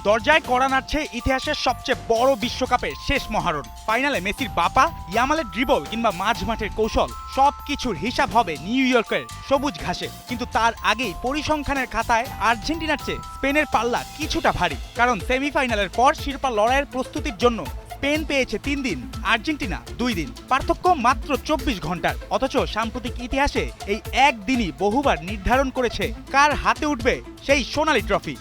দরজায় কড়া নাড়ছে ইতিহাসের সবচেয়ে বড় বিশ্বকাপের শেষ মহারণ। ফাইনালে মেসির বাপা, ইয়ামালের ড্রিবল কিংবা মাঝ মাঠের কৌশল সবকিছুর হিসাব হবে নিউ ইয়র্কের সবুজ ঘাসে। কিন্তু তার আগেই পরিসংখ্যানের খাতায় আর্জেন্টিনার চেয়ে স্পেনের পাল্লা কিছুটা ভারী। কারণ সেমিফাইনালের পর শিরোপা লড়াইয়ের প্রস্তুতির জন্য স্পেন পেয়েছে 3 দিন, আর্জেন্টিনা 2 দিন, পার্থক্য মাত্র 24 ঘন্টার। অথচ সাম্প্রতিক ইতিহাসে এই একদিনই বহুবার নির্ধারণ করেছে কার হাতে উঠবে সেই সোনালী ট্রফি।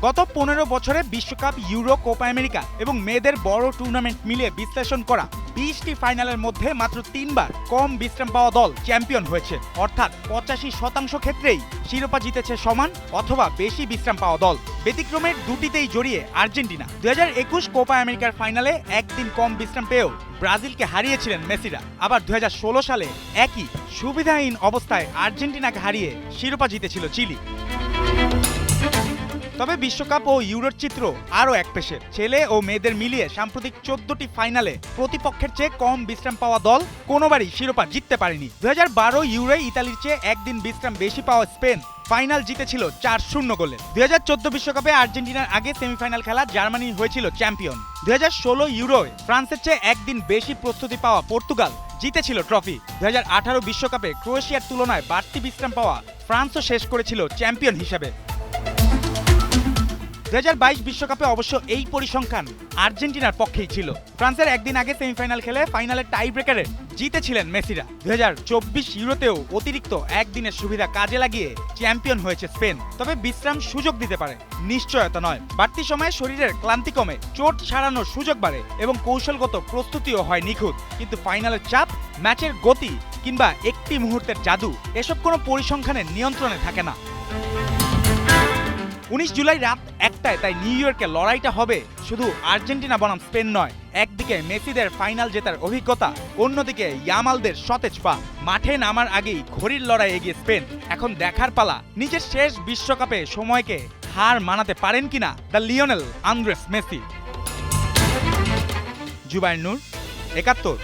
গত 15 বছরে বিশ্বকাপ, ইউরো, কোপা আমেরিকা এবং মেয়েদের বড় টুর্নামেন্ট মিলিয়ে বিশ্লেষণ করা 20টি ফাইনালের মধ্যে মাত্র 3 বার কম বিশ্রাম পাওয়া দল চ্যাম্পিয়ন হয়েছে। অর্থাৎ 85% ক্ষেত্রেই শিরোপা জিতেছে সমান অথবা বেশি বিশ্রাম পাওয়া দল। ব্যতিক্রমের দুটিতেই জড়িয়ে আর্জেন্টিনা। 2021 কোপা আমেরিকার ফাইনালে একদিন কম বিশ্রাম পেয়েও ব্রাজিলকে হারিয়েছিলেন মেসিরা। আবার 2016 সালে একই সুবিধাহীন অবস্থায় আর্জেন্টিনাকে হারিয়ে শিরোপা জিতেছিল চিলি। তবে বিশ্বকাপ ও ইউরোর চিত্র আরও একপেশে। ছেলে ও মেয়েদের মিলিয়ে সাম্প্রতিক 14টি ফাইনালে প্রতিপক্ষের চেয়ে কম বিশ্রাম পাওয়া দল কোনোবারই শিরোপা জিততে পারেনি। 2012 ইউরোয় ইতালির চেয়ে একদিন বিশ্রাম বেশি পাওয়া স্পেন ফাইনাল জিতেছিল 4-0 গোলে। 2014 বিশ্বকাপে আর্জেন্টিনার আগে সেমিফাইনাল খেলা জার্মানি হয়েছিল চ্যাম্পিয়ন। 2016 ইউরোয় ফ্রান্সের চেয়ে একদিন বেশি প্রস্তুতি পাওয়া পর্তুগাল জিতেছিল ট্রফি। 2018 বিশ্বকাপে ক্রোয়েশিয়ার তুলনায় বাড়তি বিশ্রাম পাওয়া ফ্রান্সও শেষ করেছিল চ্যাম্পিয়ন হিসেবে। 2022 বিশ্বকাপে অবশ্য এই পরিসংখ্যান আর্জেন্টিনার পক্ষেই ছিল। ফ্রান্সের একদিন আগে সেমিফাইনাল খেলে ফাইনালের টাই ব্রেকারে জিতেছিলেন মেসিরা। 2024 ইউরোতেও অতিরিক্ত একদিনের সুবিধা কাজে লাগিয়ে চ্যাম্পিয়ন হয়েছে স্পেন। তবে বিশ্রাম সুযোগ দিতে পারে, নিশ্চয়তা নয়। বাড়তি সময়ে শরীরের ক্লান্তি কমে, চোট সারানোর সুযোগ বাড়ে এবং কৌশলগত প্রস্তুতিও হয় নিখুঁত। কিন্তু ফাইনালের চাপ, ম্যাচের গতি কিংবা একটি মুহূর্তের জাদু এসব কোনো পরিসংখ্যানের নিয়ন্ত্রণে থাকে না। 19 জুলাই রাত 1টায় তাই নিউ ইয়র্কে লড়াইটা হবে শুধু আর্জেন্টিনা বনাম স্পেন নয়। একদিকে মেসিদের ফাইনাল জেতার অভিজ্ঞতা, অন্যদিকে ইয়ামালদের সতেজ পা। মাঠে নামার আগেই ঘড়ির লড়াই এগিয়ে স্পেন। এখন দেখার পালা নিজের শেষ বিশ্বকাপে সময়কে হার মানাতে পারেন কিনা the Lionel Andres Messi. Zubair Noor, 71।